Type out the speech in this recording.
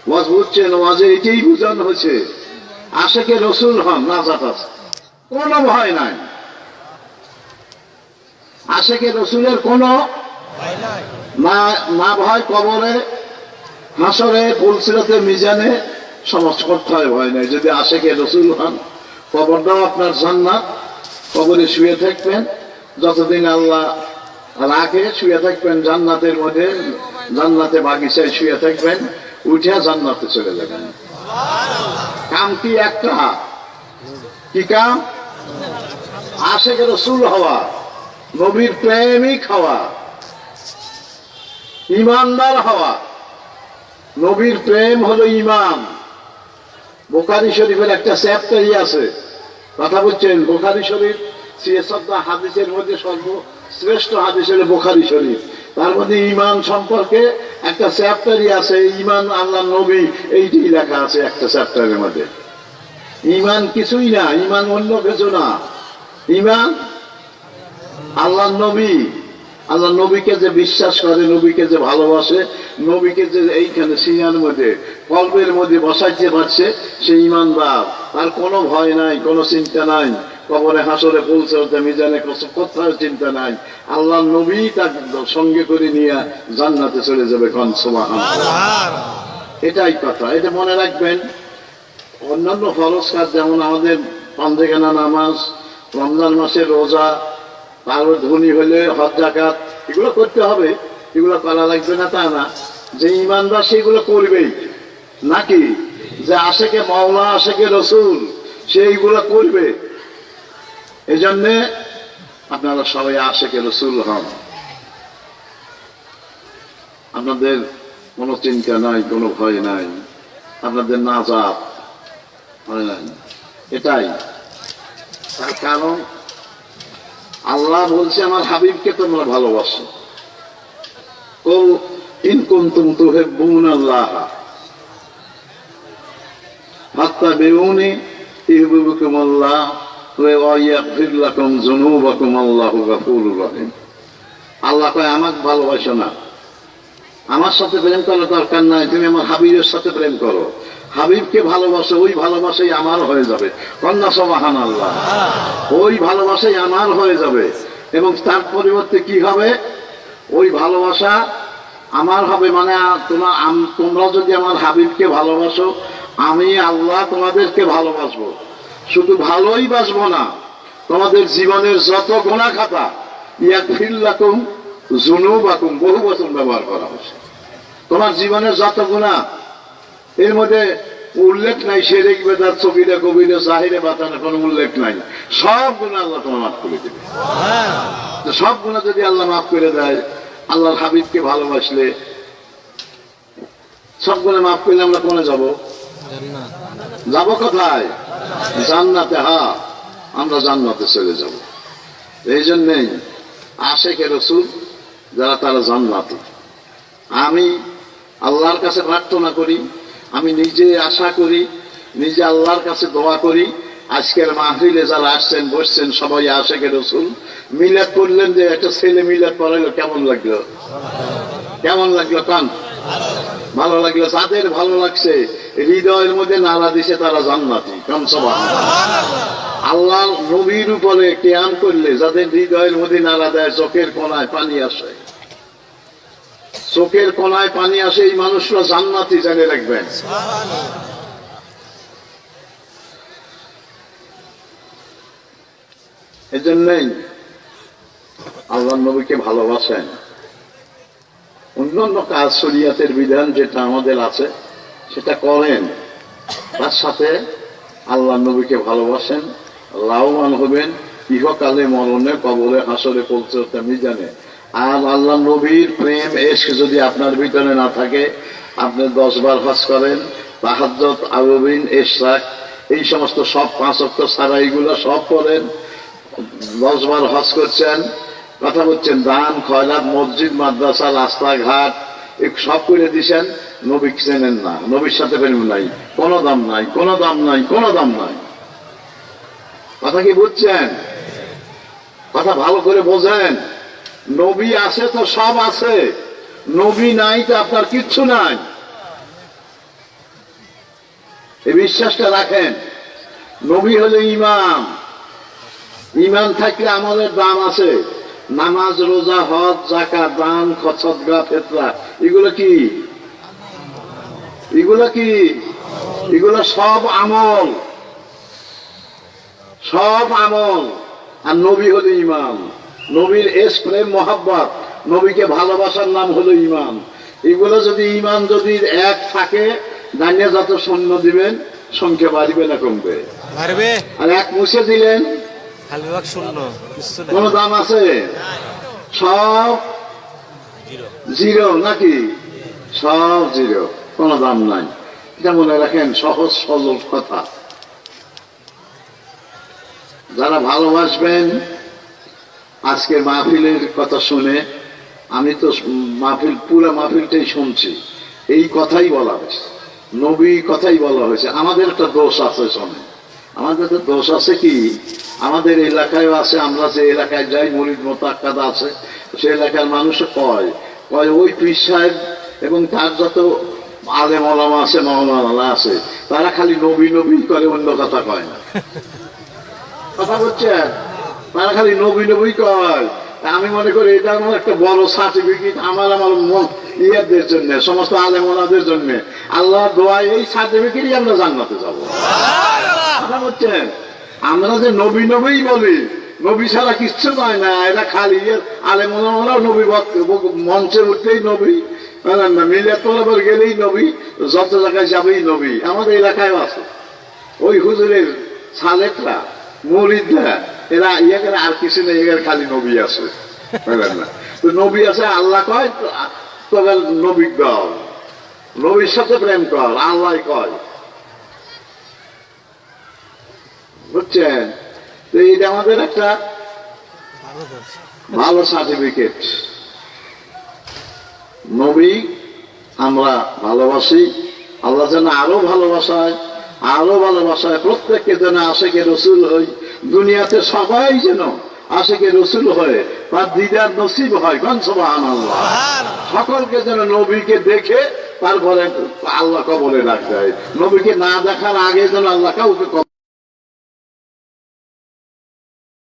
ওয়াজ বুঝছেন, ওয়াজে এটাই বুঝানো হয়েছে আশেকে রসুল হন, নাজাত আছে, কোনো ভয় নাই। আশেকে রসুলের কোনো না ভয়, কবরে হাসরে পুলসিরাতে মিজানে সমস্ত করতে হয়, ভয় নাই। যদি আশেকে রসুল হন, কবরটাও আপনার জান্নাত, কবরে শুয়ে থাকবেন যতদিন আল্লাহ রাখে, শুয়ে থাকবেন জান্নাতের মধ্যে, জান্নাতে বাগিচায় শুয়ে থাকবেন, উঠে জান্নাতে চলে যাবেন। কাম কি একটা, কি কাম? আশেকে রসুল হওয়া, নবীর প্রেমিক হওয়া, ইমানদার হওয়া। নবীর প্রেম হলো ইমান। বুখারী শরীফের একটা চ্যাপ্টারই আছে, কথা বলছেন, বুখারী শরীফ হাদিসের মধ্যে সর্বশ্রেষ্ঠ হাদিস হলো বুখারী শরীফ। তার মধ্যে ইমান সম্পর্কে একটা চ্যাপ্টারই আছে, ইমান আল্লাহ নবী, এইটি লেখা আছে একটা চ্যাপ্টারের মধ্যে। ইমান কিছুই না, ইমান অন্য কিছু না। ইমান আল্লাহ নবী, আল্লাহ নবীকে যে বিশ্বাস করে, নবীকে যে ভালোবাসে, নবীকে যে এইখানে সিনার মধ্যে কলবের মধ্যে বসাইতে পারছে, সে ইমানদার। তার কোনো ভয় নাই, কোনো চিন্তা নাই, কবরে হাসরে পৌঁছাতে মিজানে কোথাও চিন্তা নাই। আল্লাহ নবী তার সঙ্গে করে নিয়ে জান্নাতে চলে যাবে। কোন সুবহানাল্লাহ। এটাই কথা, এটা মনে রাখবেন। অন্যান্য ফরজ কাজ যেমন আমাদের পাঞ্জেখানা নামাজ, রমজান মাসে রোজা, তারপর ধনী হলে হজ জাকাত, এগুলো করতে হবে, এগুলো করা লাগবে না তা না। যে ইমানদার সেগুলো করবেই, নাকি যে আশেকে মাওলা, আশেকে রসুল সেইগুলো করবে। এই জন্যে আপনারা সবাই আশেকে রসুল হন। আপনাদের কোনো চিন্তা নাই, কোনো ভয় নাই, আপনাদের নাজাত হয় নাই। এটাই তার কারণ। আল্লাহ বলছে আমার হাবিবকে তোমরা ভালোবাসো। কুল ইন কুনতুম তুহিব্বুনাল্লাহ ফাত্তাবিউনি ইউহিব্বুকুমুল্লাহ ওয়া ইয়াগফির লাকুম যুনুবাকুম আল্লাহু গফুরুর রহিম। আল্লাহ কয় আমাকে ভালোবাসো না, আমার সাথে প্রেম করার দরকার নাই, তুমি আমার হাবিবের সাথে প্রেম করো। হাবিবকে ভালোবাসো, ওই ভালোবাসাই আমার হয়ে যাবে। কন্যা সুবহানাল্লাহ। ওই ভালোবাসাই আমার হয়ে যাবে। এবং তার পরিবর্তে কি হবে? ওই ভালোবাসা আমার হবে, মানে তোমরা যদি আমার হাবিবকে ভালোবাসো, আমি আল্লাহ তোমাদেরকে ভালোবাসবো। শুধু ভালোই বাসবো না, তোমাদের জীবনের যত গুনাহ খাতা, ইয়াগফির লাকুম যুনুবাকুম, বহু বচন ব্যবহার করা হয়েছে। তোমার জীবনের যত গুনাহ, এর মধ্যে উল্লেখ নাই শিরক বেদাত সগীরা কবিরা জাহিরে বাতানে, কোনো উল্লেখ নাই। সব গুনাহ আল্লাহ তোমার মাফ করে দেবে। সব গুনাহ যদি আল্লাহ মাফ করে দেয়, আল্লাহর হাবিবকে ভালোবাসলে সব গুনাহ মাফ করলে আমরা কোনে যাব? যাব কোথায়? জান্নাতে। হ্যাঁ, আমরা জান্নাতে চলে যাব। এই জন্যেই আশেকে রসুল যারা, তারা জান্নাতি। আমি আল্লাহর কাছে প্রার্থনা করি, আমি নিজে আশা করি, নিজে আল্লাহর কাছে দোয়া করি, আজকের মাহফিলে যারা আসছেন বসছেন সবাই আশেকে রসুল। মিলাদ করলেন, যে একটা ছেলে মিলাদ পড়াইলো, কেমন লাগলো? কেমন লাগলো? কান ভালো লাগলো। যাদের ভালো লাগছে, হৃদয়ের মধ্যে নাড়া দিছে, তারা জান্নাতি। কান সুবহানাল্লাহ। আল্লাহ নবীর উপরে কিয়াম করলে যাদের হৃদয়ের মধ্যে নাড়া দেয়, চোখের কোনায় পানি আসে, চোখের কোনায় পানি আসে, এই মানুষরা জান্নাতি, জেনে রাখবেন। এই জন্যই আল্লাহ নবীকে ভালোবাসেন। অন্যান্য কাজ শরীয়তের বিধান যেটা আমাদের আছে সেটা করেন, তার সাথে আল্লাহ নবীকে ভালোবাসেন, লাভবান হবেন ইহকালে, মরণে, কবরে, হাসরে, পৌঁছতে মিজানে। আর আল্লাহ নবীর প্রেম এশক যদি আপনার ভিতরে না থাকে, আপনি 10 বার হজ করেন, তাহাজ্জুদ, আউবিন, ইশরাক, এই সমস্ত সব 5 ওয়াক্ত ছাড়া এইগুলো সব করেন, 10 বার হজ করছেন, কথা বলছেন, দান খয়রাত, মসজিদ, মাদ্রাসা, রাস্তাঘাট সব করে দিছেন, নবী চেনেন না, নবীর সাথে প্রেম নাই, কোনো দাম নাই, কোনো দাম নাই, কোনো দাম নাই। কথা কি বুঝছেন? কথা ভালো করে বোঝেন। নবী আছে তো সব আছে, নবী নাই তো আপনার কিচ্ছু নাই। এই বিশ্বাসটা রাখেন। নবী হলো ইমাম। ইমান থাকলে আমলের দাম আছে। নামাজ, রোজা, হজ, যাকাত, দান, সদকা, ফিতরা, এগুলো কি? এগুলো কি? এগুলো সব আমল, সব আমল। আর নবী হলো ইমাম। নবীর এশক, প্রেম, মহাব্বত, নবীকে ভালোবাসার নাম হলো ইমাম। এগুলো যদি ইমান যদি এক থাকে, জানিয়ে যত সৈন্য দিবেন সংখ্যা বাড়বে না কমবে? আর এক মুছে দিলেন কোন দাম আছে? সব জিরো নাকি? সব জিরো, কোন দাম নাই। এটা মনে রাখেন, সহজ সরল কথা। যারা ভালোবাসবেন আজকের মাহফিলের কথা শুনে, আমি তো মাহফিল, পুরো মাহফিলটাই শুনছি, এই কথাই বলা হয়েছে, নবী কথাই বলা হয়েছে। আমাদের একটা দোষ আছে, শোনে, আমাদের তো দোষ আছে কি, আমাদের এলাকায় আছে, আমরা যে এলাকায় যাই, মরিদ মোতাক্কাদ আছে, সে এলাকার মানুষ কয় ওই পীর সাহেব এবং তার যত আলেম ওলামা আছে, মাওলানা আছে, তারা খালি নবী নবী করে, অন্য কথা কয় না। কথা বলছেন? তারা খালি নবী নবী কয়। আমি মনে করি এটা আমার একটা বড় সার্টিফিকেট, আমার ইয়েদের জন্য, সমস্ত আলেম ওলামাদের জন্য। আল্লাহ দোয়ায় এই সার্টিফিকেটই আমরা জান্নাতে যাবো। কথা বলছেন? আমরা যে নবী নবী বলি, নবী ছাড়া কিচ্ছু নয় না, এটা খালি আলেম ওলামারাও নবী, মঞ্চে উঠলেই নবী, মিলিয়াত তোলাবার গেলেই নবী, যত জায়গায় যাবেই নবী। আমাদের এলাকায় আছে ওই হুজুরের সালেকরা, মুরিদরা, এরা ইয়ে করে, আর কিছু নেই, এর খালি নবী আছে, বুঝলেন না? তো নবী আছে, আল্লাহ কয় তোদের নবী কর, নবীর সাথে প্রেম কর, আল্লাহ কয়, বুঝছেন? তো এইটা আমাদের একটা ভালো সার্টিফিকেট। নবী আমরা ভালোবাসি, আল্লাহ যেন আরো ভালোবাসায়, আরো ভালোবাসায়, প্রত্যেককে যেন আশেকে রসুল হই, দুনিয়াতে সবাই যেন আশেকে রসুল হয়ে তার দিদার নসিব হয়। কোন সুবহানাল্লাহ। সকলকে যেন নবীকে দেখে তারপরে আল্লাহ কবরে রাখতে হয়। নবীকে না দেখার আগে যেন আল্লাহ কাউকে